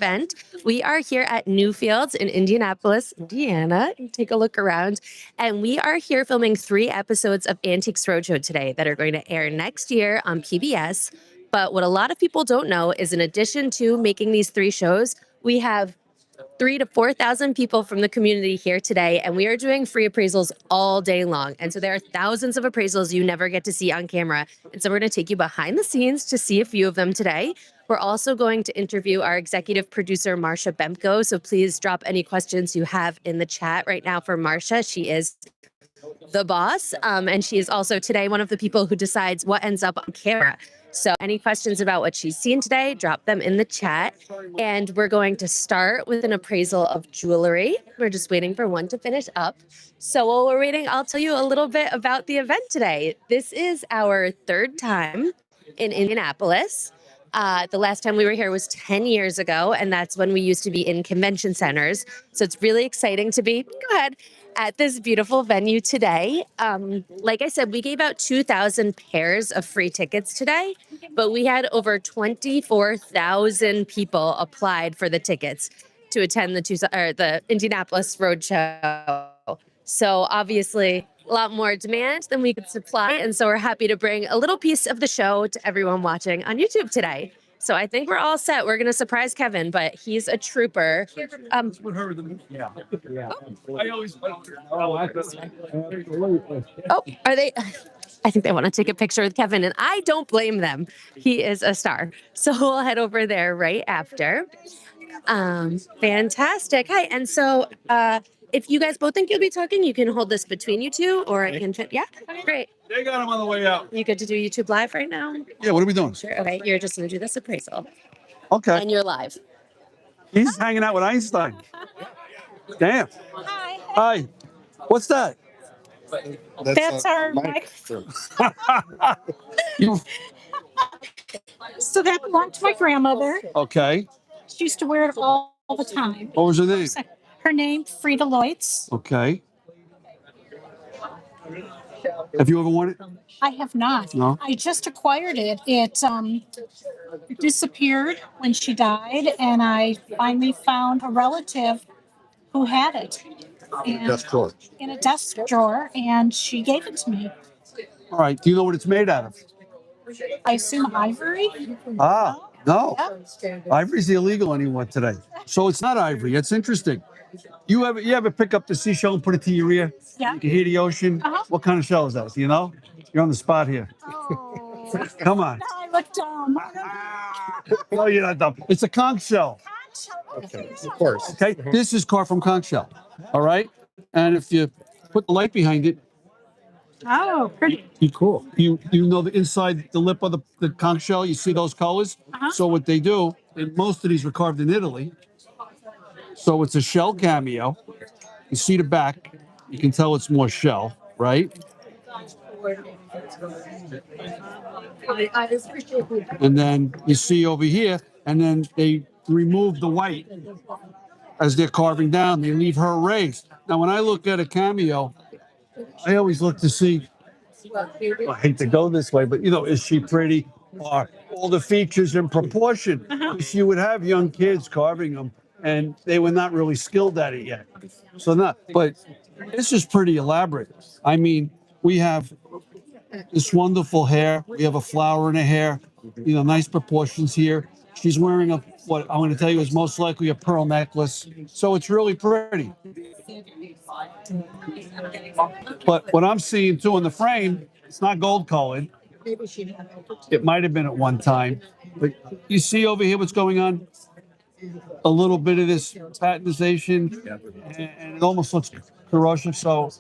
event. We are here at Newfields in Indianapolis, Indiana. Take a look around. And we are here filming 3 episodes of Antiques Roadshow today that are going to air next year on PBS. But what a lot of people don't know is in addition to making these 3 shows, we have 3,000 to 4,000 people from the community here today, and we are doing free appraisals all day long. And so there are thousands of appraisals you never get to see on camera. And so we're going to take you behind the scenes to see a few of them today. We're also going to interview our executive producer, Marsha Bemko. So please drop any questions you have in the chat right now for Marsha. She is the boss, and she is also today one of the people who decides what ends up on camera. So any questions about what she's seen today, drop them in the chat. And we're going to start with an appraisal of jewelry. We're just waiting for one to finish up. So while we're waiting, I'll tell you a little bit about the event today. This is our 3rd time in Indianapolis. The last time we were here was 10 years ago, and that's when we used to be in convention centers. So it's really exciting to be, at this beautiful venue today. Like I said, we gave out 2,000 pairs of free tickets today, but we had over 24,000 people applied for the tickets to attend the Indianapolis Roadshow. So obviously a lot more demand than we could supply. And so we're happy to bring a little piece of the show to everyone watching on YouTube today. So I think we're all set. We're going to surprise Kevin, but he's a trooper. I always are they? I think they want to take a picture with Kevin, and I don't blame them. He is a star. So we'll head over there right after. Fantastic. Hi. And so if you guys both think you'll be talking, you can hold this between you two, or I can fit. Yeah, great. They got him on the way out. You good to do YouTube live right now? Yeah, what are we doing? Sure. Okay, you're just going to do this appraisal. Okay. And you're live. He's hanging out with Einstein. Damn. Hi. Hi. What's that? That's our microphone. So that belonged to my grandmother. Okay. She used to wear it all the time. What was her name? Her name, Frida Loitz. Okay. Have you ever worn it? I have not. No. I just acquired it. It disappeared when she died, and I finally found a relative who had it. In a desk drawer, and she gave it to me. All right. Do you know what it's made out of? I assume ivory? Ah, no. Yeah. Ivory's illegal anymore today. So it's not ivory. It's interesting. You ever pick up the seashell and put it to your ear? Yeah. You can hear the ocean. Uh-huh. What kind of shell is that? Do you know? You're on the spot here. Oh. Come on. Now I look dumb. No, you're not dumb. It's a conch shell. Okay, Of course. Okay, this is carved from conch shell. All right, and if you put the light behind it, Oh, pretty. cool. You know the inside, the lip of the conch shell. You see those colors. Uh-huh. So what they do, and most of these were carved in Italy. So it's a shell cameo. You see the back. You can tell it's more shell, right? And then you see over here, and then they remove the white as they're carving down. They leave her raised. Now, when I look at a cameo, I always look to see, I hate to go this way, but is she pretty? Are all the features in proportion? Because you would have young kids carving them, and they were not really skilled at it yet. But this is pretty elaborate. I mean, we have this wonderful hair. We have a flower in her hair, nice proportions here. She's wearing what I'm going to tell you is most likely a pearl necklace. So it's really pretty. But what I'm seeing too in the frame, it's not gold colored. It might have been at one time. But you see over here what's going on? A little bit of this patinization, and it almost looks corrosive. So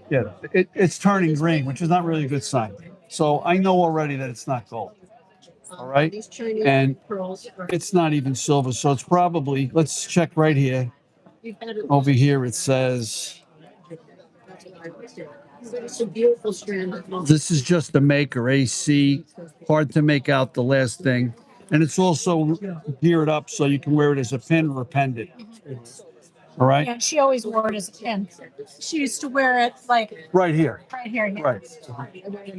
yeah, it's turning green, which is not really a good sign. So I know already that it's not gold. All right, and it's not even silver, so it's probably, let's check right here. Over here it says, this is just the maker, AC, hard to make out the last thing. And it's also geared up so you can wear it as a pin or a pendant. All right. And she always wore it as a pin. She used to wear it like Right here. right here. Yeah. Right.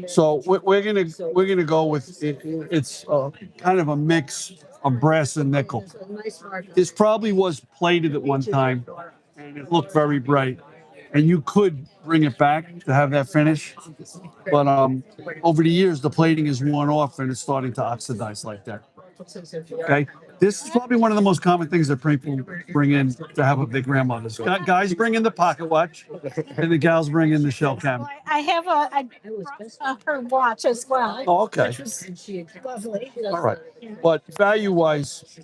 So we're gonna go with it. It's kind of a mix of brass and nickel. This probably was plated at one time, and it looked very bright. And you could bring it back to have that finish, but over the years the plating is worn off and it's starting to oxidize like that. Okay, this is probably one of the most common things that people bring in to have a big grandmother's. Guys bring in the pocket watch, and the gals bring in the shell cam. I have her watch as well. Oh, okay. Which was lovely. All right, but value-wise,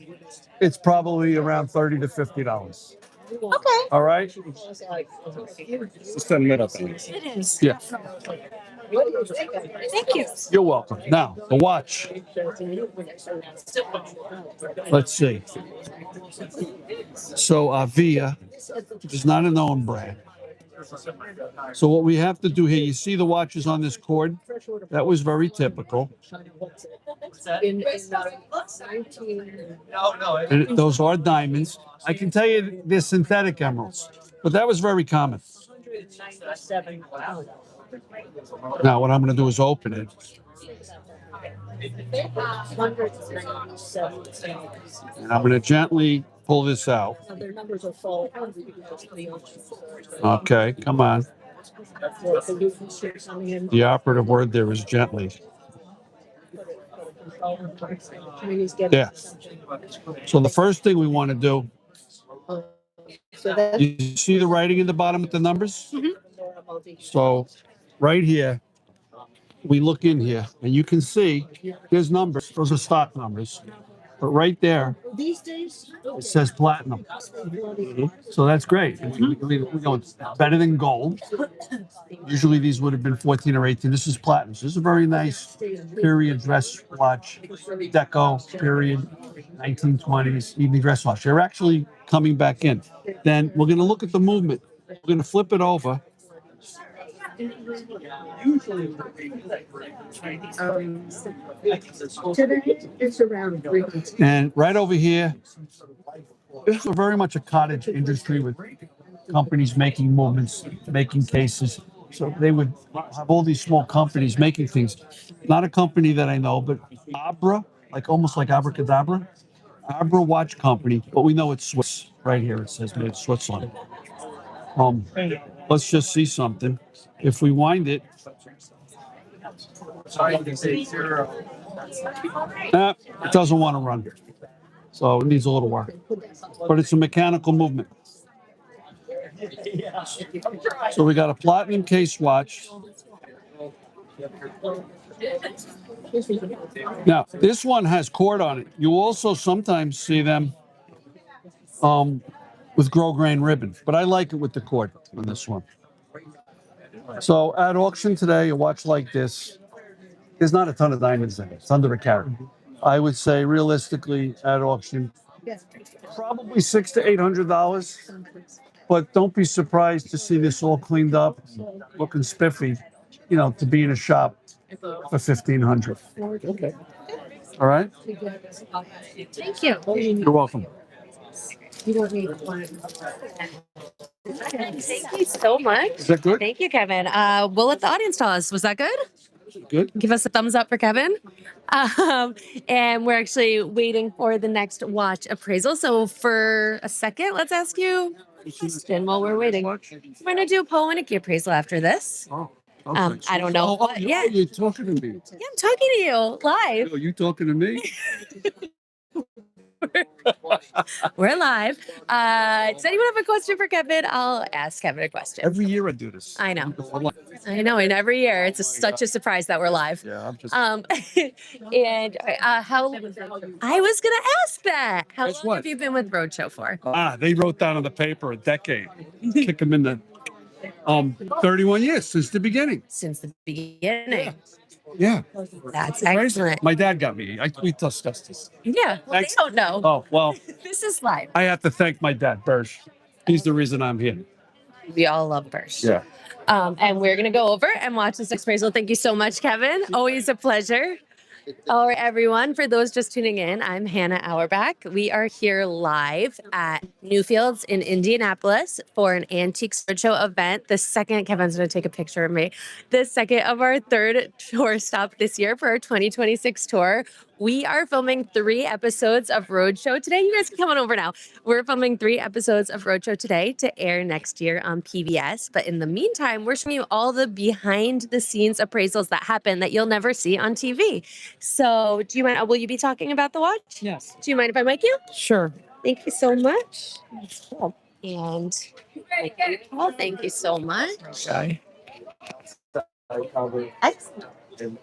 it's probably around $30 to $50. Okay. All right. Just a little thing. It is. Yeah. Definitely. Thank you. You're welcome. Now the watch. Let's see. So Avia is not a known brand. So what we have to do here, you see the watches on this cord? That was very typical. And those are diamonds. I can tell you they're synthetic emeralds, but that was very common. Now what I'm going to do is open it. And I'm going to gently pull this out. Okay, come on. The operative word there is gently. Yeah. So the first thing we want to do, you see the writing in the bottom with the numbers? So right here, we look in here and you can see there's numbers. Those are stock numbers. But right there, it says platinum. So that's great. We go, it's better than gold. Usually these would have been 14 or 18. This is platinum. So this is a very nice period dress watch, deco period, 1920s evening dress watch. They're actually coming back in. Then we're going to look at the movement. We're going to flip it over. Today it's around 3. And right over here, this is very much a cottage industry with companies making movements, making cases. So they would have all these small companies making things. Not a company that I know, but Abra, like almost like abracadabra, Abra Watch Company, but we know it's Swiss. Right here it says made in Switzerland. Let's just see something. If we wind it, it doesn't want to run. So it needs a little work. But it's a mechanical movement. So we got a platinum case watch. Now, this one has cord on it. You also sometimes see them with grosgrain ribbon, but I like it with the cord on this one. So at auction today, a watch like this, there's not a ton of diamonds in it. It's under a carat. I would say realistically at auction, probably $600 to $800. But don't be surprised to see this all cleaned up, looking spiffy, to be in a shop for $1,500. Okay. All right. Thank you. You're welcome. You don't need Thank you so much. Is that good? Thank you, Kevin. We'll let the audience tell us. Was that good? Good. Give us a thumbs up for Kevin. And we're actually waiting for the next watch appraisal. So for a second, let's ask you a question while we're waiting. We're going to do a Poe and Icky appraisal after this. Oh, okay. I don't know. But yeah. You're talking to me. Yeah, I'm talking to you live. Oh, you talking to me? We're live. Does anyone have a question for Kevin? I'll ask Kevin a question. Every year I do this. I know. And every year it's such a surprise that we're live. Yeah, I'm just. And how? I was gonna ask that. How Guess long what? have you been with Roadshow for? They wrote down on the paper a decade. Kick them in the 31 years since the beginning. Since the beginning. Yeah. That's excellent. My dad got me. We discussed this. Yeah. Well, Thanks. they don't know. Oh, well, This is live. I have to thank my dad, Birch. He's the reason I'm here. We all love Birch. Yeah. And we're gonna go over and watch this appraisal. Thank you so much, Kevin. Always a pleasure. All right, everyone. For those just tuning in, I'm Hannah Auerbach. We are here live at Newfields in Indianapolis for an Antiques Roadshow event. The second, Kevin's going to take a picture of me. The second of our third tour stop this year for our 2026 tour. We are filming 3 episodes of Roadshow today. You guys can come on over now. We're filming 3 episodes of Roadshow today to air next year on PBS. But in the meantime, we're showing you all the behind the scenes appraisals that happen that you'll never see on TV. So do you mind, will you be talking about the watch? Yes. Do you mind if I mic you? Sure. Thank you so much. And well, thank you so much. Okay. Excellent.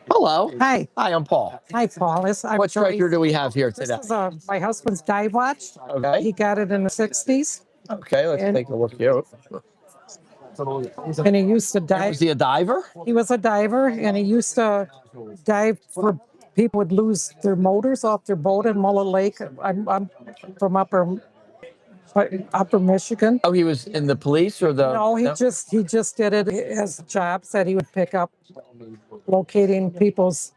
Hello. Hi. Hi, I'm Paul. Hi, Paul. I'm What treasure Joyce. do we have here This today? is my husband's dive watch. Okay. He got it in the 60s. Okay, let's And- take a look here. And he used to Was dive. he a diver? He was a diver, and he used to dive for people would lose their motors off their boat in Muller Lake. I'm from Upper Michigan. Oh, he was in the police or the? No, he just did it as a job. Said he would pick up locating people's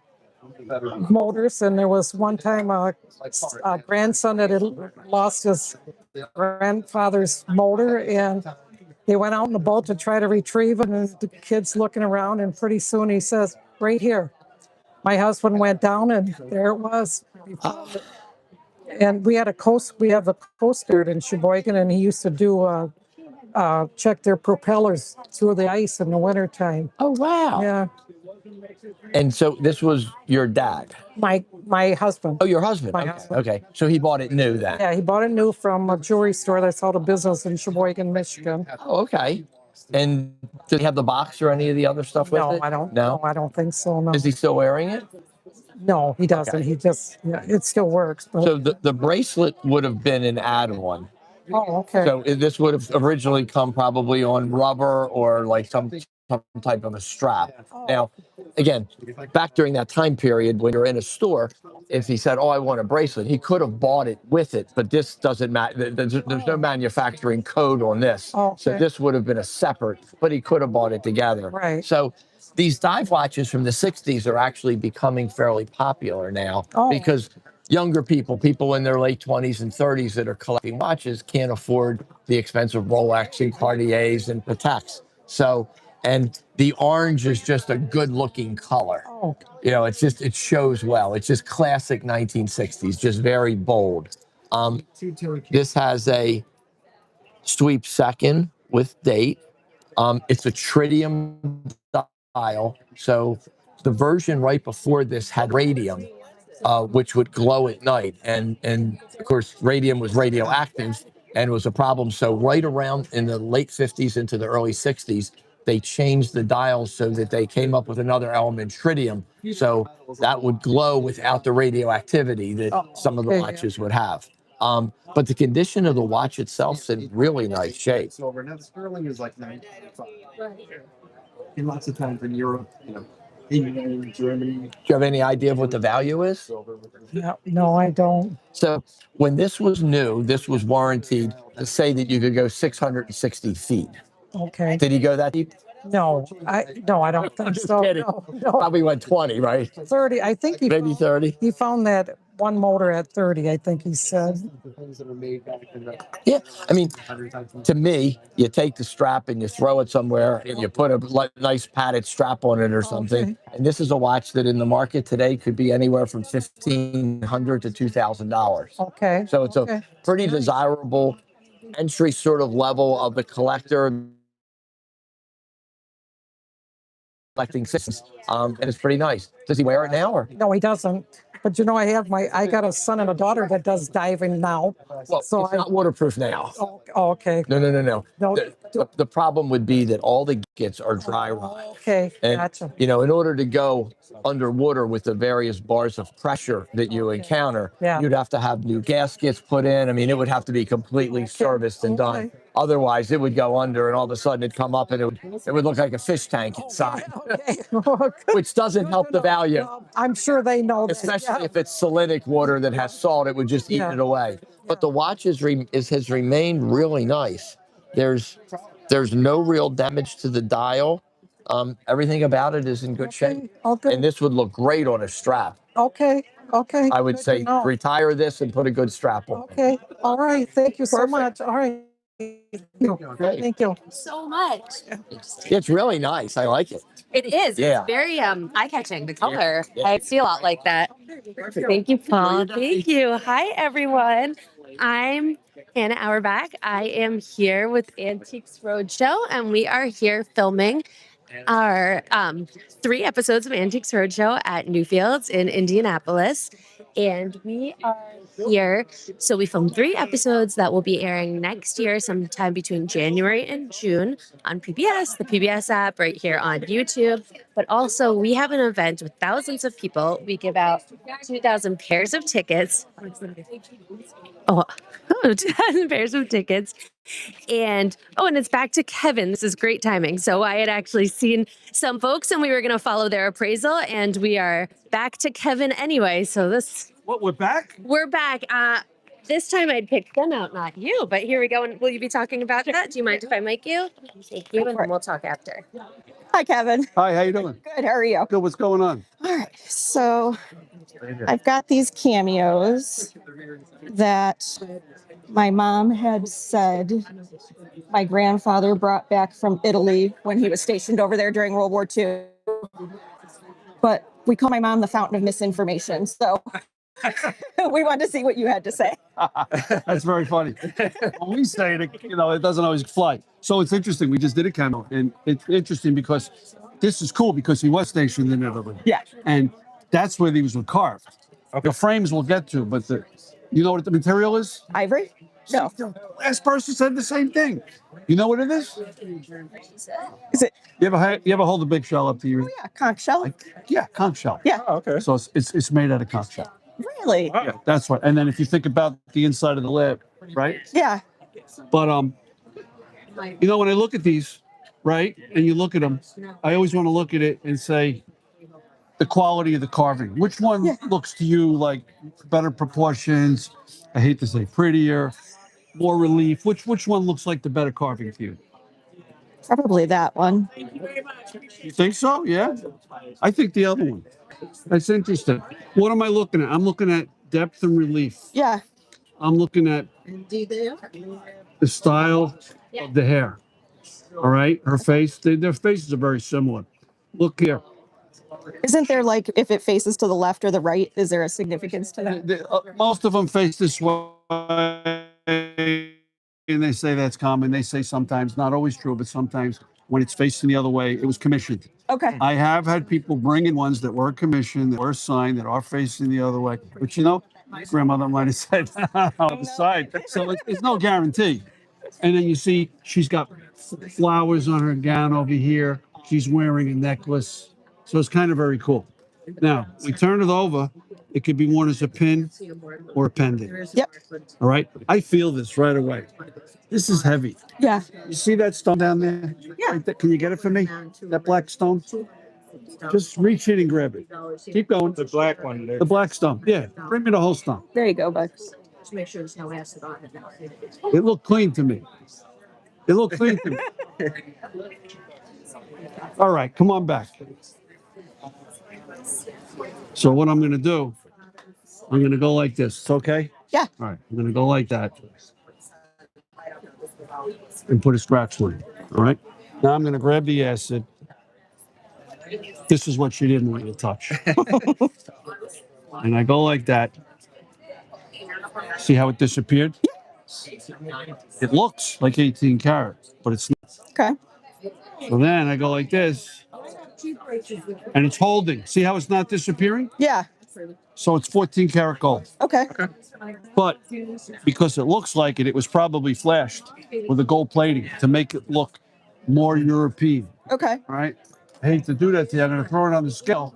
motors. And there was one time a grandson that had lost his grandfather's motor, and they went out in the boat to try to retrieve it, and the kid's looking around, and pretty soon he says, right here. My husband went down, and there it was. And we have a Coast Guard in Sheboygan, and he used to do check their propellers through the ice in the wintertime. Oh, wow. Yeah, And so this was your dad? my husband. Oh, your husband. My Okay. husband. Okay. So he bought it new then? Yeah, he bought it new from a jewelry store that's out of business in Sheboygan, Michigan. Oh, okay. And did he have the box or any of the other stuff with No, it? I don't. No? No, I don't think so. No, Is he still wearing it? no, he doesn't. Okay. He just, it still works. But So the bracelet would have been an add-on. oh, okay. So this would have originally come probably on rubber or like some type of a strap. Now, again, back during that time period when you're in a store, if he said, "Oh, I want a bracelet," he could have bought it with it, but this doesn't matter. There's no manufacturing code on this, Oh, so okay. this would have been a separate. But he could have bought it together. Right. So these dive watches from the '60s are actually becoming fairly popular now Oh. because younger people in their late 20s and 30s that are collecting watches can't afford the expensive Rolex and Cartiers and Pateks. So, and the orange is just a good looking color. Oh, You know, it shows well. It's just classic 1960s, just very bold. This has a sweep second with date. It's a tritium dial. So the version right before this had radium, which would glow at night. And of course, radium was radioactive and was a problem. So right around in the late 50s into the early 60s, they changed the dials so that they came up with another element, tritium. So that would glow without the radioactivity that some of the okay, watches would have. But the condition of the watch itself is in really nice shape. Silver. Now sterling is like 95. In lots of times in Europe, England, Germany. Do you have any idea of what the value is? no, I don't. So when this was new, this was warranted to say that you could go 660 feet. Okay. Did he go that deep? No, I don't think just so. kidding. No. Probably went 20, right? 30. I think Maybe 30. he found that one motor at 30, I think he said. Yeah, I mean, to me, you take the strap and you throw it somewhere and you put a nice padded strap on it or something. Okay. And this is a watch that in the market today could be anywhere from $1,500 to $2,000. Okay. So it's okay. a pretty desirable entry sort of level of the collector. Collecting systems, and it's pretty nice. Does he wear it now, or? No, he doesn't. But I got a son and a daughter that does diving now. Well, So it's not waterproof now. Oh, okay. No. No. The problem would be that all the gaskets are dry rot. Okay, And, gotcha. in order to go underwater with the various bars of pressure that you encounter, Yeah. you'd have to have new gaskets put in. I mean, it would have to be completely serviced and done. Okay. Otherwise, it would go under and all of a sudden it'd come up and it would look like a fish tank inside, Okay. which doesn't help the value. I'm sure they know that. Especially if it's salinic water that has salt, it would just eat Yeah. it away. But the watch has remained really nice. There's no real damage to the dial. Everything about it is in good shape. All good. And this would look great on a strap. Okay. I would Good to say know. retire this and put a good strap on. Okay. All right. Thank you so Perfect. much. All right. Great. Thank you. So much. It's really nice. I like it. It is. Yeah. It's very eye-catching. The color. Yeah. I see a lot like that. Thank you, Paul. Thank you. Hi, everyone. I'm Hannah Auerbach. I am here with Antiques Roadshow, and we are here filming our 3 episodes of Antiques Roadshow at Newfields in Indianapolis. And we are here. So we filmed 3 episodes that will be airing next year, sometime between January and June on PBS, the PBS app, right here on YouTube. But also, we have an event with thousands of people. We give out 2,000 pairs of tickets. 2,000 pairs of tickets. And it's back to Kevin. This is great timing. So I had actually seen some folks and we were going to follow their appraisal, and we are back to Kevin anyway. So What, we're back? we're back. This time I'd picked them out, not you, but here we go. And will you be talking about that? Do you mind if I mic you? Thank you. And then we'll talk after. Hi, Kevin. Hi, how you doing? Good. How are you? Good, what's going on? All right. So I've got these cameos that my mom had said my grandfather brought back from Italy when he was stationed over there during World War II. But we call my mom the fountain of misinformation. So we wanted to see what you had to say. That's very funny. When we say it, it doesn't always fly. So it's interesting. We just did a cameo, and it's interesting because this is cool because he was stationed in Italy. Yeah. And that's where these were carved. Okay. The frames we'll get to, but you know what the material is? Ivory? No. The last person said the same thing. You know what it is? Is it? You ever hold a big shell up to your? Oh, yeah. Conch shell? Yeah, conch shell. Yeah. Oh, okay. So it's made out of conch shell. Really? Yeah, that's right. And then if you think about the inside of the lid, right? Yeah. But when I look at these, right, and you look at them, I always want to look at it and say the quality of the carving. Which one looks to you like better proportions? I hate to say prettier, more relief. Which one looks like the better carving to you? Probably that one. You think so? Yeah. I think the other one. That's interesting. What am I looking at? I'm looking at depth and relief. Yeah. I'm looking at the style of the hair. All right, her face. Their faces are very similar. Look here. Isn't there like if it faces to the left or the right, is there a significance to that? Most of them face this way, and they say that's common. They say sometimes, not always true, but sometimes when it's facing the other way, it was commissioned. Okay. I have had people bring in ones that were commissioned, that were signed, that are facing the other way. But my grandmother might have said on the side. So it's no guarantee. And then you see she's got flowers on her gown over here. She's wearing a necklace. So it's kind of very cool. Now, we turn it over. It could be worn as a pin or a pendant. Yep. All right. I feel this right away. This is heavy. Yeah. You see that stone down there? Yeah. Right there? Can you get it for me? That black stone? Just reach in and grab it. Keep going. The black one there. The black stone. Yeah. Bring me the whole stone. There you go, bud. Just make sure there's no acid on it now. It looked clean to me. It looked clean to me. All right. Come on back. So what I'm going to do, I'm going to go like this. It's okay? Yeah. All right. I'm going to go like that and put a scratch on it. All right. Now I'm going to grab the acid. This is what she didn't want you to touch. And I go like that. See how it disappeared? It looks like 18 karat, but it's not. Okay. So then I go like this, and it's holding. See how it's not disappearing? Yeah. So it's 14 karat gold. Okay. But because it looks like it, it was probably flashed with a gold plating to make it look more European. Okay. All right. I hate to do that to you. I'm going to throw it on the scale.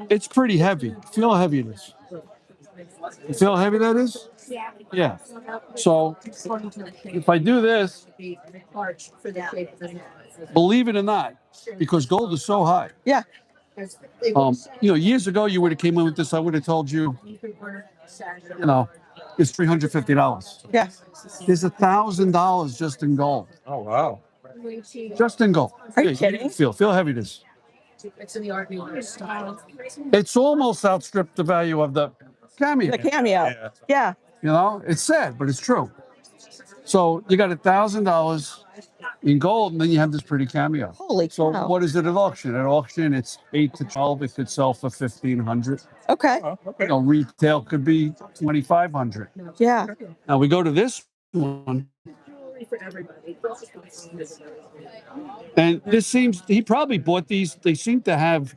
It's pretty heavy. Feel how heavy it is. You feel how heavy that is? Yeah. So if I do this, believe it or not, because gold is so high. Yeah. Years ago you would have came in with this. I would have told you, it's $350. Yeah. There's $1,000 just in gold. Oh, wow. Justin, go. Are you Yeah, kidding? Feel heaviness. It's in the RV. It's almost outstripped the value of the Cameo. The Cameo. Yeah. You know, it's sad, but it's true. So you got $1,000 in gold, and then you have this pretty Cameo. Holy So cow. what is it at auction? At auction, it's 8 to 12. It could sell for 1,500. Okay. You know, retail could be 2,500. Yeah. Now we go to this one, and this seems he probably bought these. They seem to have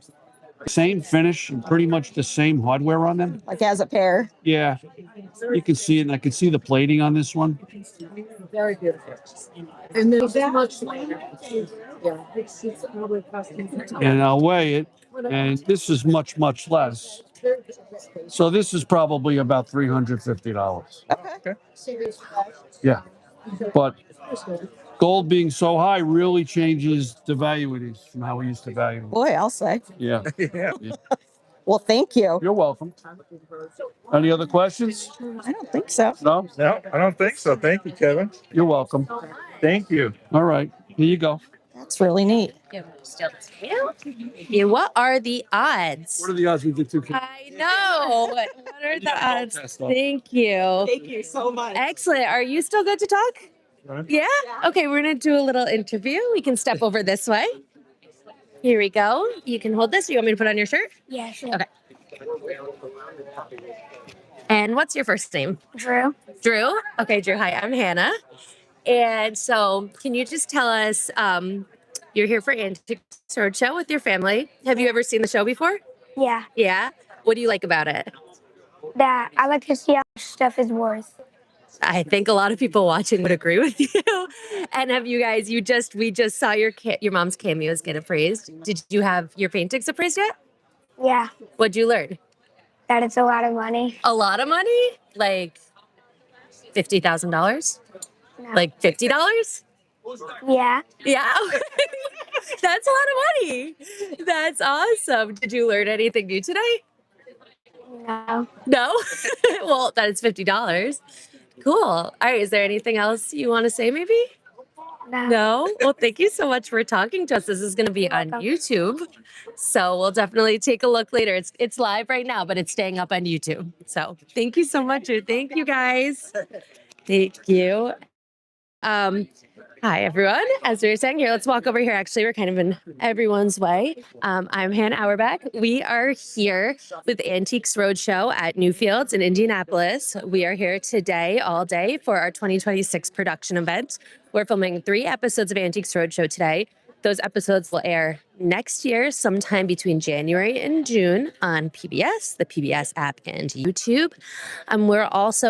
the same finish and pretty much the same hardware on them. Like as a pair. Yeah, you can see it, and I can see the plating on this one. Very beautiful. And there's that much later. Yeah, it's probably costing. And I'll weigh it, and this is much less. So this is probably about $350. Okay. Yeah, but gold being so high really changes the value of these from how we used to value them. Boy, I'll say. Yeah. Well, thank you. You're welcome. Any other questions? I don't think so. No? No, I don't think so. Thank you, Kevin. You're welcome. Thank you. All right, here you go. That's really neat. Yeah, what are the odds? What are the odds we get two? I know. What are the odds? Thank you. Thank you so much. Excellent. Are you still good to talk? Yeah? Okay, we're going to do a little interview. We can step over this way. Here we go. You can hold this. You want me to put on your shirt? Yeah, sure. Okay. And what's your first name? Drew. Drew? Okay, Drew. Hi, I'm Hannah. And so, can you just tell us, you're here for Antiques Roadshow with your family. Have you ever seen the show before? Yeah. Yeah? What do you like about it? That I like to see how much stuff is worth. I think a lot of people watching would agree with you. And have you guys, we just saw your mom's cameos get appraised. Did you have your paintings appraised yet? Yeah. What'd you learn? That it's a lot of money. A lot of money? Like $50,000? No. Like $50? Yeah. Yeah. That's a lot of money. That's awesome. Did you learn anything new today? No. No? Well, that is $50. Cool. All right. Is there anything else you want to say maybe? No. No? Well, thank you so much for talking to us. This is going to be on YouTube. So we'll definitely take a look later. It's live right now, but it's staying up on YouTube. So thank you so much. Thank you guys. Thank you. Hi, everyone. As we were saying here, let's walk over here. Actually, we're kind of in everyone's way. I'm Hannah Auerbach. We are here with Antiques Roadshow at Newfields in Indianapolis. We are here today, all day, for our 2026 production event. We're filming 3 episodes of Antiques Roadshow today. Those episodes will air next year, sometime between January and June on PBS, the PBS app, and YouTube.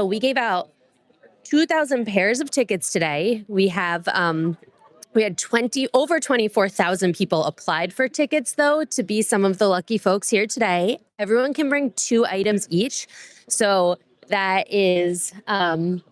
We gave out 2,000 pairs of tickets today. We had over 24,000 people applied for tickets, though, to be some of the lucky folks here today. Everyone can bring 2 items each. So that is,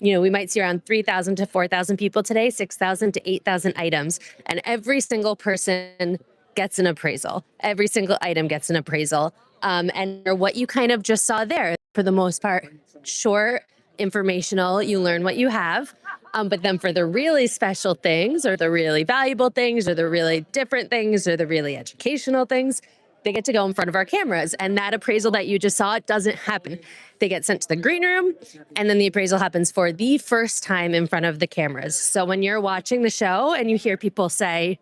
we might see around 3,000 to 4,000 people today, 6,000 to 8,000 items. And every single person gets an appraisal. Every single item gets an appraisal. And what you kind of just saw there, for the most part, short, informational, you learn what you have. But then for the really special things, or the really valuable things, or the really different things, or the really educational things, they get to go in front of our cameras. And that appraisal that you just saw, it doesn't happen. They get sent to the green room, and then the appraisal happens for the first time in front of the cameras. So when you're watching the show and you hear people say,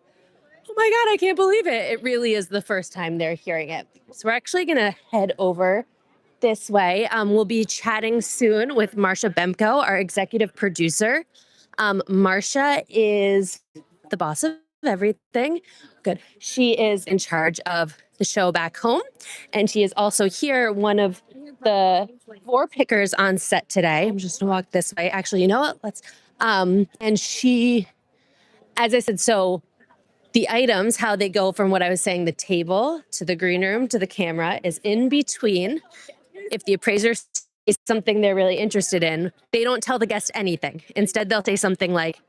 "Oh my God, I can't believe it," it really is the first time they're hearing it. So we're actually going to head over this way. We'll be chatting soon with Marsha Bemko, our executive producer. Marsha is the boss of everything. Good. She is in charge of the show back home. And she is also here, one of the 4 pickers on set today. I'm just gonna walk this way. Actually, you know what? And she, as I said, so the items, how they go from what I was saying, the table to the green room to the camera, is in between. If the appraiser says something they're really interested in, they don't tell the guest anything. Instead, they'll say something like,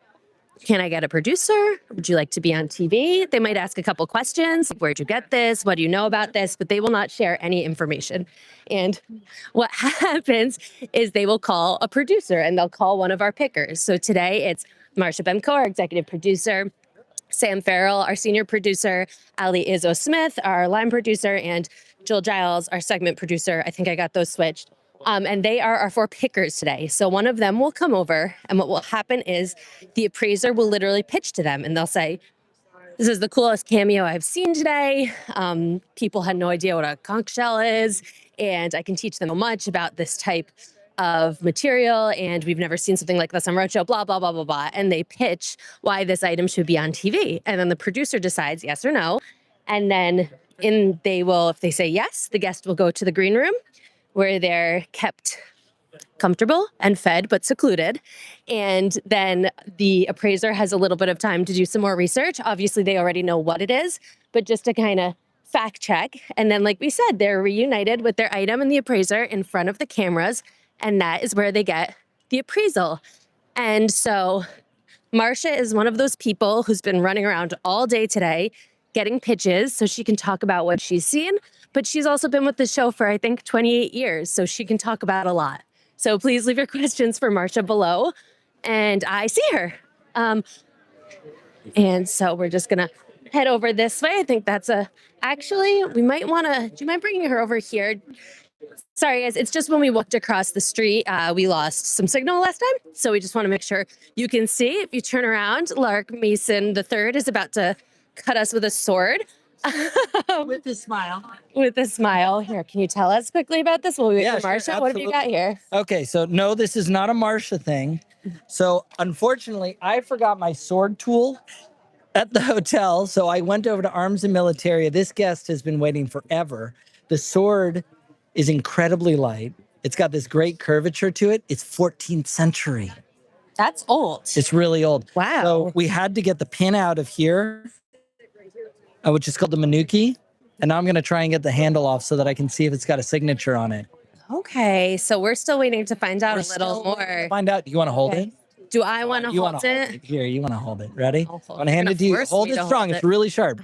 "Can I get a producer? Would you like to be on TV?" They might ask a couple questions. Where'd you get this? What do you know about this? But they will not share any information. And what happens is they will call a producer, and they'll call one of our pickers. So today it's Marsha Bemko, our executive producer. Sam Farrell, our senior producer, Ali Izzo Smith, our line producer, and Jill Giles, our segment producer. I think I got those switched. And they are our 4 pickers today. So one of them will come over, and what will happen is the appraiser will literally pitch to them, and they'll say, "This is the coolest cameo I've seen today. People had no idea what a conch shell is, and I can teach them so much about this type of material, and we've never seen something like this on Roadshow, blah, blah, blah, blah, blah." And they pitch why this item should be on TV. And then the producer decides yes or no. And then if they say yes, the guest will go to the green room where they're kept comfortable and fed, but secluded. And then the appraiser has a little bit of time to do some more research. Obviously, they already know what it is, but just to kind of fact check. And then, like we said, they're reunited with their item and the appraiser in front of the cameras. And that is where they get the appraisal. And so Marcia is one of those people who's been running around all day today getting pitches so she can talk about what she's seen. But she's also been with the show for, I think, 28 years. So she can talk about a lot. So please leave your questions for Marcia below. And I see her. And so we're just going to head over this way. I think that's actually, we might want to, do you mind bringing her over here? Sorry, guys, it's just when we walked across the street, we lost some signal last time. So we just want to make sure you can see. If you turn around, Lark Mason III is about to cut us with a sword. With a smile. With a smile. Here, can you tell us quickly about this? We'll wait for Sure, Marcia. What have you got here? Okay, so no, this is not a Marcia thing. So unfortunately, I forgot my sword tool at the hotel. So I went over to Arms and Militaria. This guest has been waiting forever. The sword is incredibly light. It's got this great curvature to it. It's 14th century. That's old. It's really old. Wow. So we had to get the pin out of here, which is called the Manuki. And now I'm going to try and get the handle off so that I can see if it's got a signature on it. Okay, so we're still waiting to find out a little more. Find out. You want to hold it? Do I want to hold it? Here, you want to hold it. Ready? I'll hold Want to hand it to you? Hold it strong. It's really sharp.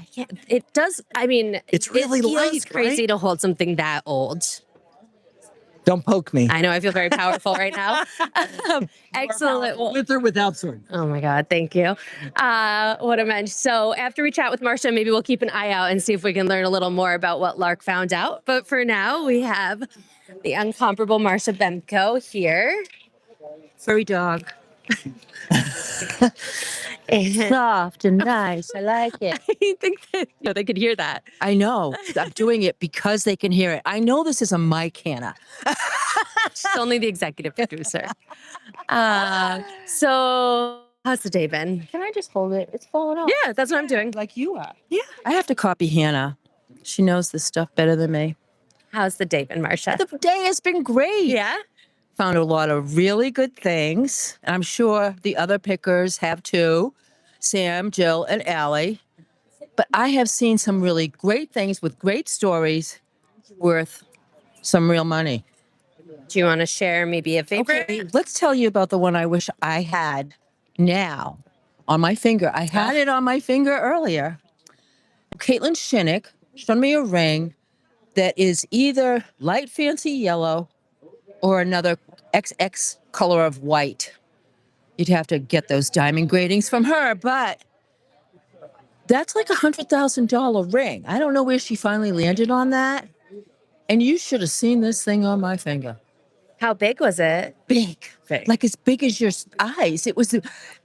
It does. I mean, It's really it feels light, crazy right? to hold something that old. Don't poke me. I know. I feel very powerful right now. Excellent. Well, With or without sword. oh my God, thank you. What a mensch. So after we chat with Marcia, maybe we'll keep an eye out and see if we can learn a little more about what Lark found out. But for now, we have the incomparable Marcia Bemko here. Furry dog. And Soft and nice. I like it. I think that they could hear that. I know. I'm doing it because they can hear it. I know this is a mic, Hannah. She's only the executive producer. So how's the day been? Can I just hold it? It's falling off. Yeah, that's what I'm doing. Like you are. Yeah. I have to copy Hannah. She knows this stuff better than me. How's the day been, Marcia? The day has been great. Yeah. Found a lot of really good things. And I'm sure the other pickers have too. Sam, Jill, and Allie. But I have seen some really great things with great stories worth some real money. Do you want to share maybe a favorite? Okay, let's tell you about the one I wish I had now on my finger. I had it on my finger earlier. Caitlin Shinnick showed me a ring that is either light fancy yellow or another XX color of white. You'd have to get those diamond gratings from her, but that's like $100,000 ring. I don't know where she finally landed on that. And you should have seen this thing on my finger. How big was it? Big. Like as big as your eyes. It was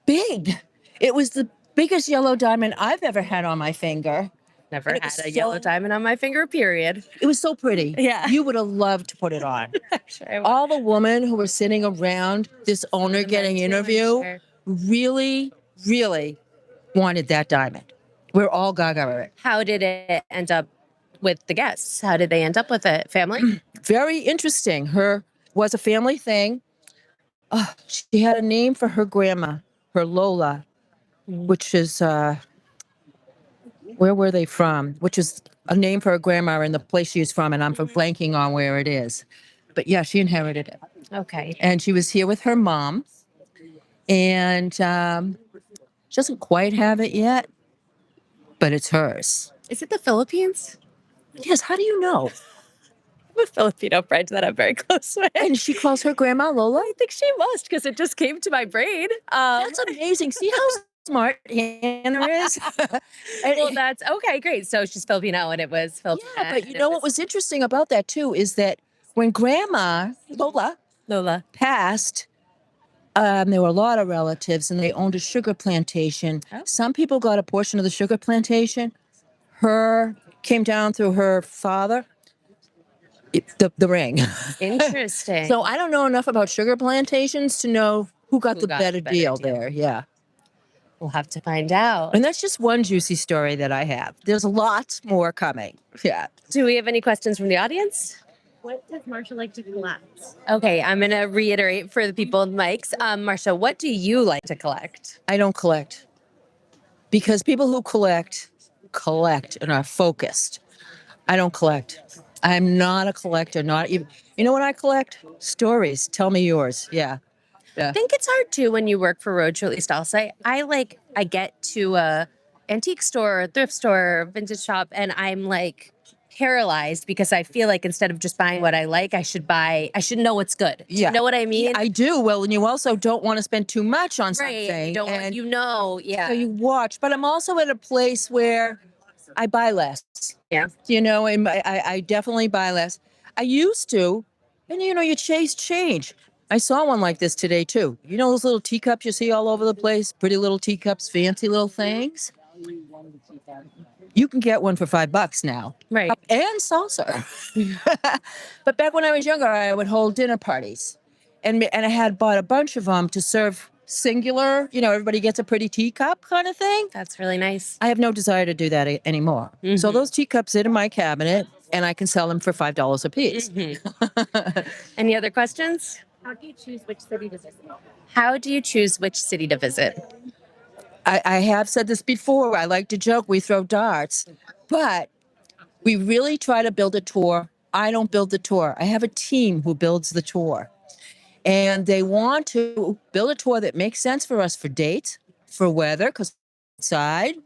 big. It was the biggest yellow diamond I've ever had on my finger. Never had a yellow diamond on my finger, period. It was so pretty. Yeah. You would have loved to put it on. Sure I would. All the women who were sitting around this owner getting interviewed really, really wanted that diamond. We're all gaga of it. How did it end up with the guests? How did they end up with it? Family? Very interesting. Her was a family thing. She had a name for her grandma, her Lola, which is where were they from? Which is a name for her grandma in the place she was from, and I'm blanking on where it is. But yeah, she inherited it. Okay. And she was here with her mom, and she doesn't quite have it yet, but it's hers. Is it the Philippines? Yes, how do you know? I'm a Filipino friend that I'm very close with. And she calls her grandma Lola? I think she must, because it just came to my brain. That's amazing. See how smart Hannah is. Well, that's okay, great. So she's Filipino and it was Filipino. Yeah, but you know what was interesting about that too is that when Grandma Lola. passed, there were a lot of relatives and they owned a sugar plantation. Oh. Some people got a portion of the sugar plantation. Her came down through her father, the ring. Interesting. So I don't know enough about sugar plantations to know who got Who the got better, the better deal deal. there. Yeah. We'll have to find out. And that's just one juicy story that I have. There's lots more coming. Yeah. Do we have any questions from the audience? What does Marsha like to collect? Okay, I'm going to reiterate for the people with mics. Marsha, what do you like to collect? I don't collect because people who collect and are focused. I don't collect. I'm not a collector. Not even. You know what I collect? Stories. Tell me yours. Yeah. I think it's hard too when you work for Roadshow. At least I'll say I get to a antique store, thrift store, vintage shop, and I'm like paralyzed because I feel like instead of just buying what I like, I should know what's good. Do you know what I mean? I do. Well, and you also don't want to spend too much on Right. something. You don't want, and yeah. So you watch, but I'm also at a place where I buy less. Yeah. You know, and I definitely buy less. I used to, and you chase change. I saw one like this today too. You know those little teacups you see all over the place? Pretty little teacups, fancy little things. You can get one for $5 now. Right. And saucer. But back when I was younger, I would hold dinner parties. And I had bought a bunch of them to serve singular, everybody gets a pretty teacup kind of thing. That's really nice. I have no desire to do that anymore. So those teacups sit in my cabinet and I can sell them for $5 a piece. Any other questions? How do you choose which city to visit? How do you choose which city to visit? I have said this before. I like to joke, we throw darts, but we really try to build a tour. I don't build the tour. I have a team who builds the tour. And they want to build a tour that makes sense for us for dates, for weather, because outside,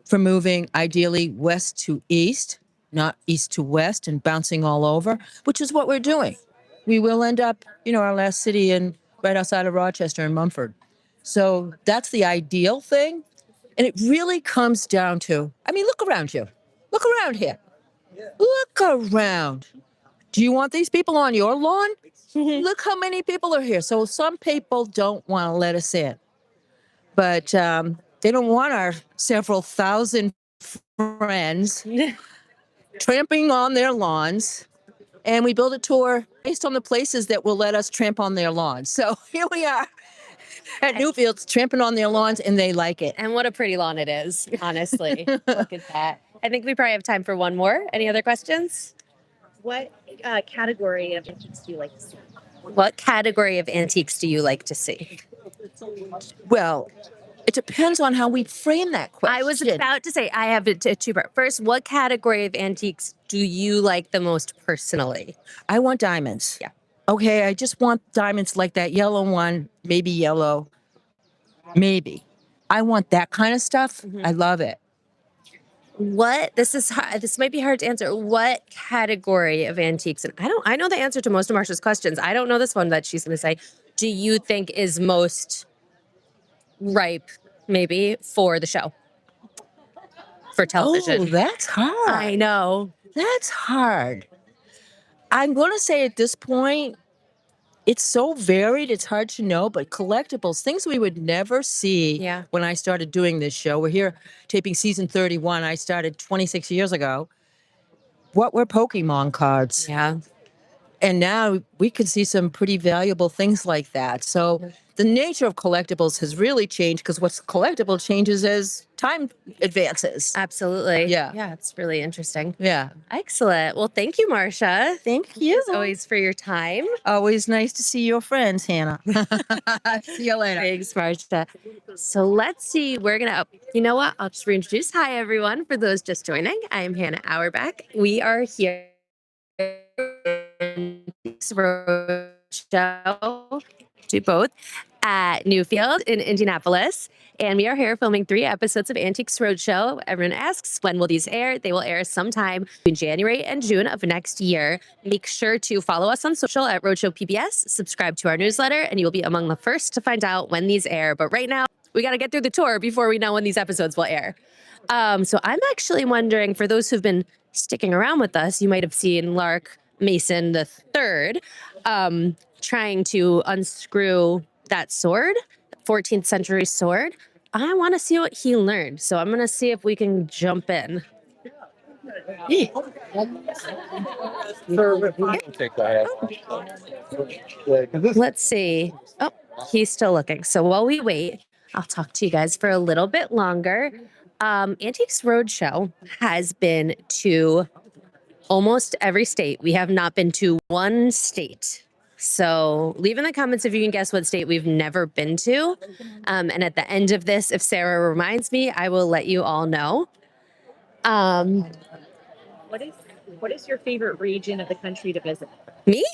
for moving ideally west to east, not east to west and bouncing all over, which is what we're doing. We will end up, our last city right outside of Rochester in Mumford. So that's the ideal thing. And it really comes down to, look around you. Look around here. Look around. Do you want these people on your lawn? Look how many people are here. So some people don't want to let us in. But they don't want our several thousand friends tramping on their lawns. And we build a tour based on the places that will let us tramp on their lawns. So here we are at Newfields tramping on their lawns, and they like it. And what a pretty lawn it is, honestly. Look at that. I think we probably have time for one more. Any other questions? What category of antiques do you like to see? What category of antiques do you like to see? Well, it depends on how we frame that question. I was about to say, I have a two-part. First, what category of antiques do you like the most personally? I want diamonds. Yeah. Okay, I just want diamonds like that yellow one, maybe yellow, maybe. I want that kind of stuff. I love it. This might be hard to answer. What category of antiques? And I know the answer to most of Marsha's questions. I don't know this one that she's going to say. Do you think is most ripe, maybe, for the show? For television. Oh, that's hard. I know. That's hard. I'm going to say at this point, it's so varied, it's hard to know, but collectibles, things we would never see when I started doing this show. We're here taping season 31. I started 26 years ago. What were Pokemon cards? Yeah. And now we could see some pretty valuable things like that. So the nature of collectibles has really changed because what's collectible changes as time advances. Absolutely. Yeah. Yeah, it's really interesting. Yeah. Excellent. Well, thank you, Marsha. Thank you. As always, for your time. Always nice to see your friends, Hannah. See you later. Thanks, Marsha. So let's see. We're going to, you know what? I'll just reintroduce. Hi, everyone. For those just joining, I'm Hannah Auerbach. We are here Roadshow, do both, at Newfields in Indianapolis. And we are here filming 3 episodes of Antiques Roadshow. Everyone asks, when will these air? They will air sometime in January and June of next year. Make sure to follow us on social at Roadshow PBS, subscribe to our newsletter, and you will be among the first to find out when these air. But right now, we got to get through the tour before we know when these episodes will air. So I'm actually wondering, for those who've been sticking around with us, you might have seen Lark Mason III trying to unscrew that sword, 14th century sword. I want to see what he learned. So I'm going to see if we can jump in. Let's see. Oh, he's still looking. So while we wait, I'll talk to you guys for a little bit longer. Antiques Roadshow has been to almost every state. We have not been to one state. So leave in the comments if you can guess what state we've never been to. And at the end of this, if Sarah reminds me, I will let you all know. What is your favorite region of the country to visit? Me?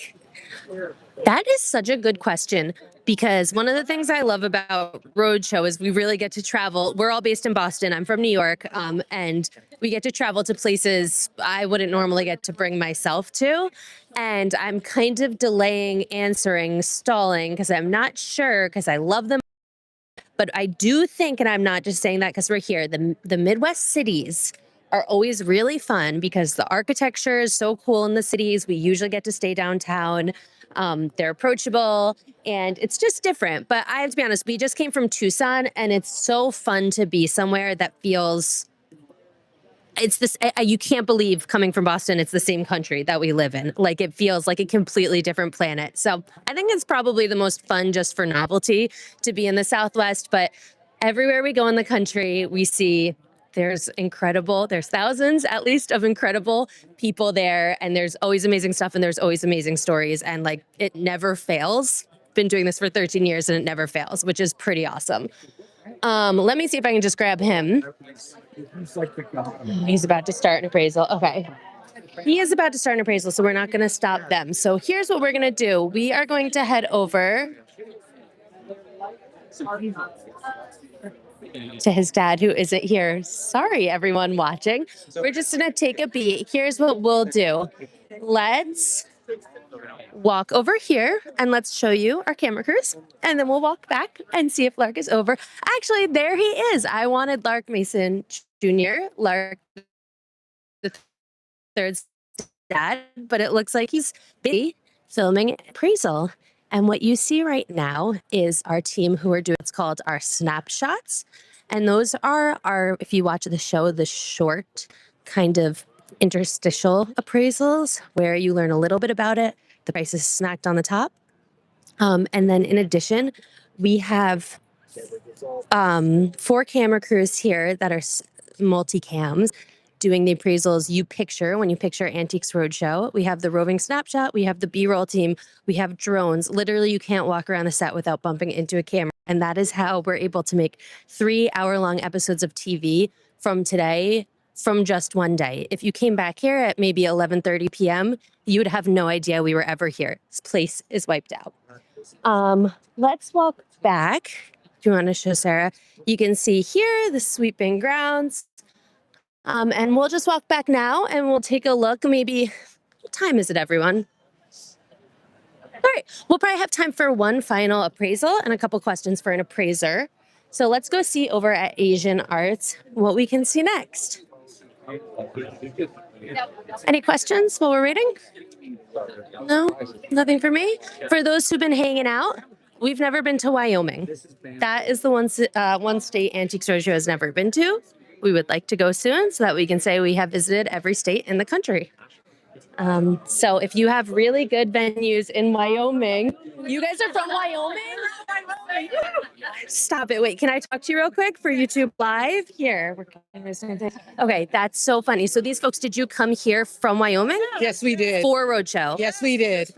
That is such a good question, because one of the things I love about Roadshow is we really get to travel. We're all based in Boston. I'm from New York, and we get to travel to places I wouldn't normally get to bring myself to. And I'm kind of delaying answering, stalling, because I'm not sure, because I love them. But I do think, and I'm not just saying that because we're here, the Midwest cities are always really fun because the architecture is so cool in the cities. We usually get to stay downtown. They're approachable and it's just different. But I have to be honest, we just came from Tucson and it's so fun to be somewhere that feels, it's this, you can't believe coming from Boston, it's the same country that we live in. Like it feels like a completely different planet. So I think it's probably the most fun just for novelty to be in the Southwest. But everywhere we go in the country, we see there's thousands at least of incredible people there. And there's always amazing stuff and there's always amazing stories. And like it never fails. Been doing this for 13 years and it never fails, which is pretty awesome. Let me see if I can just grab him. He's about to start an appraisal. Okay. He is about to start an appraisal, so we're not going to stop them. So here's what we're going to do. We are going to head over to his dad, who isn't here. Sorry, everyone watching. We're just going to take a beat. Here's what we'll do. Let's walk over here and let's show you our camera crews. And then we'll walk back and see if Lark is over. Actually, there he is. I wanted Lark Mason Jr., Lark the third's dad, but it looks like he's busy filming appraisal. And what you see right now is our team who are doing what's called our snapshots. And those are our, if you watch the show, the short kind of interstitial appraisals where you learn a little bit about it. The price is snacked on the top. And then in addition, we have 4 camera crews here that are multi-cams doing the appraisals you picture when you picture Antiques Roadshow. We have the roving snapshot, we have the B-roll team, we have drones. Literally, you can't walk around the set without bumping into a camera. And that is how we're able to make 3-hour-long episodes of TV from today, from just one day. If you came back here at maybe 11:30 p.m., you would have no idea we were ever here. This place is wiped out. Let's walk back. Do you want to show Sarah? You can see here the sweeping grounds. And we'll just walk back now and we'll take a look. Maybe, what time is it, everyone? All right, we'll probably have time for one final appraisal and a couple questions for an appraiser. So let's go see over at Asian Arts what we can see next. Any questions while we're waiting? No, nothing for me. For those who've been hanging out, we've never been to Wyoming. That is the one state Antiques Roadshow has never been to. We would like to go soon so that we can say we have visited every state in the country. So if you have really good venues in Wyoming, you guys are from Wyoming? Stop it. Wait, can I talk to you real quick for YouTube Live? Here. Okay, that's so funny. So these folks, did you come here from Wyoming? Yes, we did. For Roadshow? Yes, we did.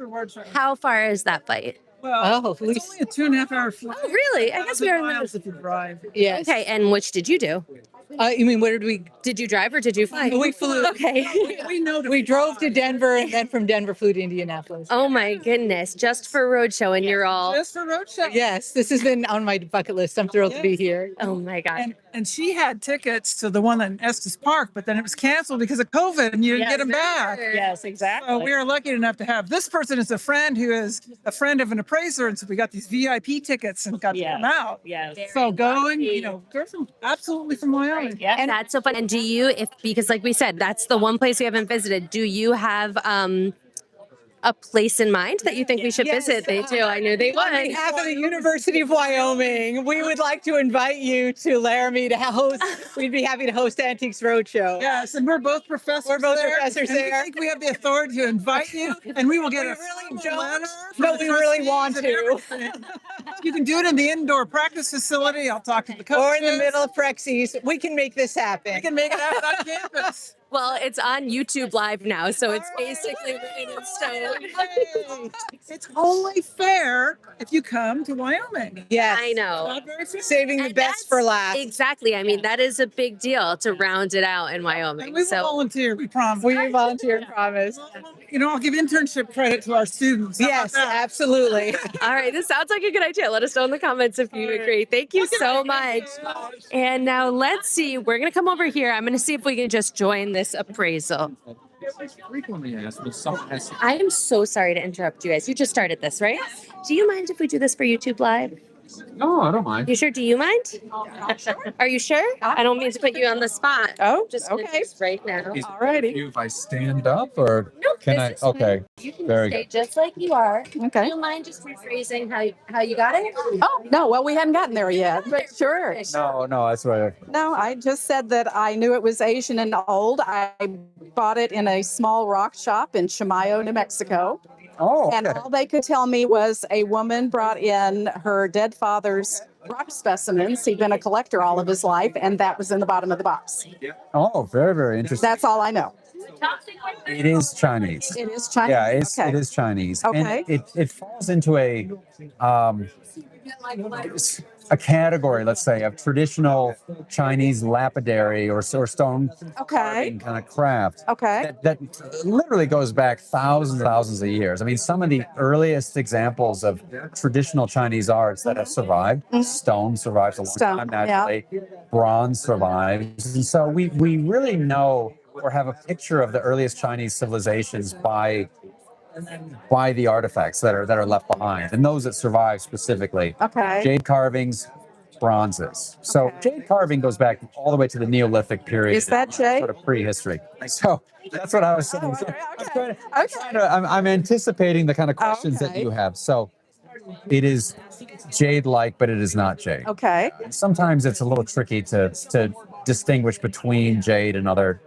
How far is that flight? Well, It's only a 2.5-hour flight. Oh, really? I guess we are in miles if you drive. yes. Okay, and which did you do? You mean, where did we? Did you drive or did you fly? We flew. Okay. We know. We drove to Denver and then from Denver flew to Indianapolis. Oh my goodness, just for Roadshow and you're all, Just for roadshow. Yes, this has been on my bucket list. I'm thrilled to be here. oh my gosh. and she had tickets to the one in Estes Park, but then it was canceled because of COVID, and you didn't get them back. Yes, exactly. So we are lucky enough to have this person as a friend who is a friend of an appraiser, and so we got these VIP tickets and got to come out. Yes. So going, they're absolutely from Wyoming. Yeah. And that's so fun. And do you, because like we said, that's the one place we haven't visited. Do you have a place in mind that you think we should visit? They do. I knew they would. On behalf of the University of Wyoming, we would like to invite you to Laramie to host. We'd be happy to host Antiques Roadshow. Yes, and we're both professors. We're both there, professors and there. We think we have the authority to invite you, and we will get a really formal don't, letter. but we really want to. You can do it in the indoor practice facility. I'll talk to the coaches. Or in the middle of Prexis. We can make this happen. We can make it happen on campus. Well, it's on YouTube Live now, so it's basically written in stone. It's only fair if you come to Wyoming. Yes. I know. Not very fair. Saving the best for last. Exactly. I mean, that is a big deal to round it out in Wyoming. And we will volunteer, we promise. We volunteer, promise. I'll give internship credit to our students. How Yes, about that? absolutely. All right, this sounds like a good idea. Let us know in the comments if you agree. Thank you so much. And now let's see. We're going to come over here. I'm going to see if we can just join this appraisal. I am so sorry to interrupt you guys. You just started this, right? Do you mind if we do this for YouTube Live? No, I don't mind. You sure? Do you mind? Are you sure? I don't mean to put you on the spot. Oh, Just okay. right now. All righty. If I stand up or Nope, can this I? is Okay. You can Very stay good. just like you are. Okay. Do you mind just rephrasing how you got it? Oh, no, well, we hadn't gotten there yet, but sure. No, that's right. No, I just said that I knew it was Asian and old. I bought it in a small rock shop in Chimayo, New Mexico. Oh, And all they could tell me was a woman brought in her dead father's rock specimens. He'd been a collector all of his life, and that was in the bottom of the box. Oh, very, very interesting. That's all I know. It is Chinese. It is Chinese. Yeah, Okay. it is Chinese. Okay. And it falls into a category, let's say, of traditional Chinese lapidary or stone carving kind of craft. Okay. That literally goes back thousands of years. I mean, some of the earliest examples of traditional Chinese arts that have survived, stone survives a long time naturally, bronze survives. And so we really know or have a picture of the earliest Chinese civilizations by the artifacts that are left behind and those that survive specifically. Okay. Jade carvings, bronzes. So jade carving goes back all the way to the Neolithic period. Is that jade? Sort of prehistory. So that's what I was saying. I'm anticipating the kind of questions that you have. So it is jade-like, but it is not jade. Okay. Sometimes it's a little tricky to distinguish between jade and other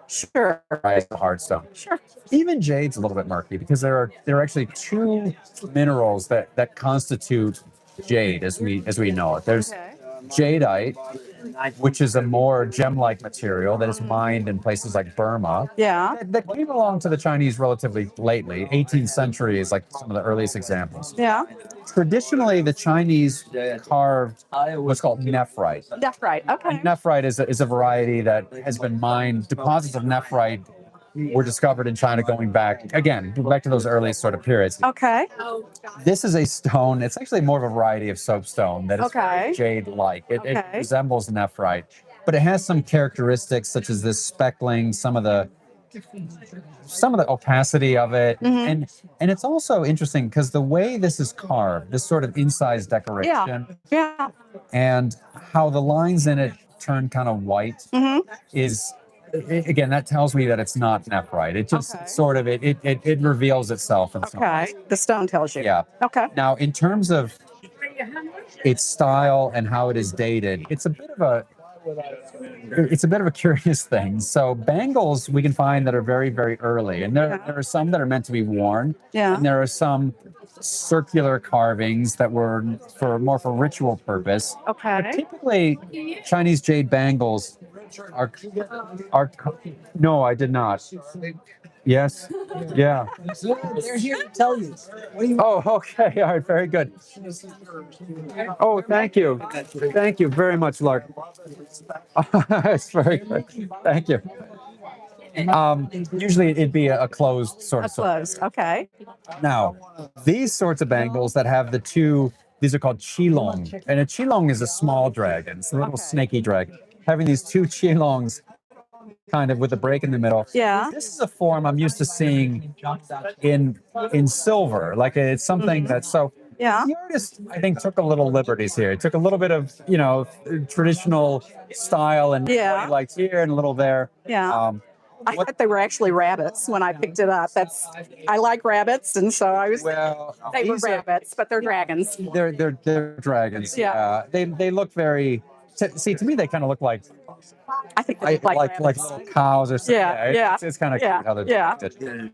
hard stone. Sure. Even jade's a little bit murky because there are actually two minerals that constitute jade as we know it. There's jadeite, which is a more gem-like material that is mined in places like Burma. Yeah. That came along to the Chinese relatively lately. 18th century is like some of the earliest examples. Yeah. Traditionally, the Chinese carved what's called nephrite. Nephrite. Okay. Nephrite is a variety that has been mined. Deposits of nephrite were discovered in China going back to those earliest sort of periods. Okay. This is a stone. It's actually more of a variety of soapstone that is very jade-like. It resembles nephrite, but it has some characteristics such as this speckling, some of the opacity of it, and it's also interesting because the way this is carved, this sort of incised decoration, and how the lines in it turn kind of white is. Again, that tells me that it's not nephrite. It just sort of it reveals itself in some ways. The stone tells you. Yeah. Okay. Now, in terms of its style and how it is dated, it's a bit of a curious thing. So bangles we can find that are very, very early, and there are some that are meant to be worn. Yeah. And there are some circular carvings that were for ritual purpose. Okay. But typically, Chinese jade bangles are no, I did not. Yes. Yeah. They're here to tell you. Oh, okay. All right. Very good. Oh, thank you. Thank you very much, Lark. It's very good. Thank you. Usually it'd be a closed sort of. Closed. Okay. Now, these sorts of bangles that have these are called qilong. And a qilong is a small dragon. It's a little snaky dragon. having these two qilongs kind of with a break in the middle. Yeah. This is a form I'm used to seeing in silver. Like it's something that's so. Yeah. The artist, I think, took a little liberties here. He took a little bit of, traditional style and Yeah. what he liked here and a little there. Yeah. I thought they were actually rabbits when I picked it up. I like rabbits, and so I was. Well, they were rabbits, but they're dragons. They're dragons. Yeah. They look very. To me, they kind of look like. I think they look like little cows or something. Yeah. It's kind of Yeah. cute how they're Yeah. depicted.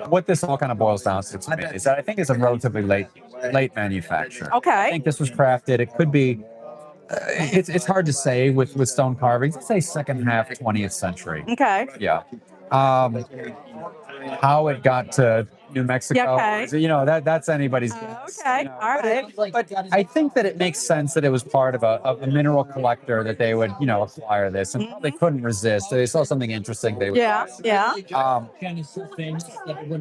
What this all kind of boils down to me is that I think it's a relatively late manufacture. Okay. I think this was crafted. It could be. It's hard to say with stone carvings. Let's say second half 20th century. Okay. Yeah. How it got to New Mexico, that's anybody's guess. Okay. All right. But I think that it makes sense that it was part of a mineral collector that they would, acquire this and probably couldn't resist. So they saw something interesting. They would Yeah. Yeah.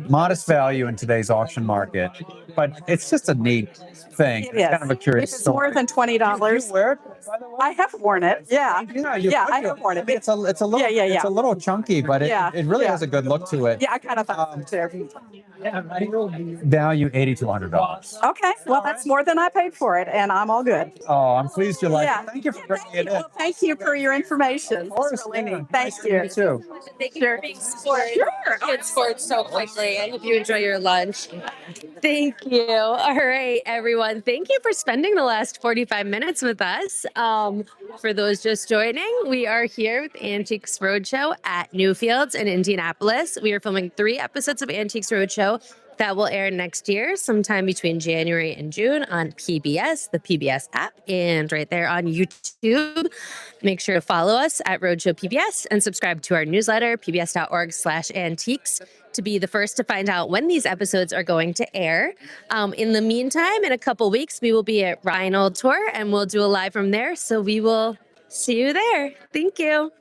modest value in today's auction market, but it's just a neat thing. It's kind of a curious If it's story. more than $20. You wear it, by the way? I have worn it. Yeah. I have worn it. It's a little it's a little chunky, but it really has a good look to it. Yeah, I kind of thought so too. Value $8,200. Okay, well, that's more than I paid for it, and I'm all good. Oh, I'm pleased you like Yeah. it. Thank you for bringing it in. Well, thank you for your information. It's really neat. Thank you. Too. Sure. Good sports so quickly. I hope you enjoy your lunch. Thank you. All right, everyone. Thank you for spending the last 45 minutes with us. For those just joining, we are here with Antiques Roadshow at Newfields in Indianapolis. We are filming 3 episodes of Antiques Roadshow that will air next year, sometime between January and June on PBS, the PBS app, and right there on YouTube. Make sure to follow us at Roadshow PBS and subscribe to our newsletter, pbs.org/antiques, to be the first to find out when these episodes are going to air. In the meantime, in a couple weeks, we will be at Rheinald Tour and we'll do a live from there. So we will see you there. Thank you.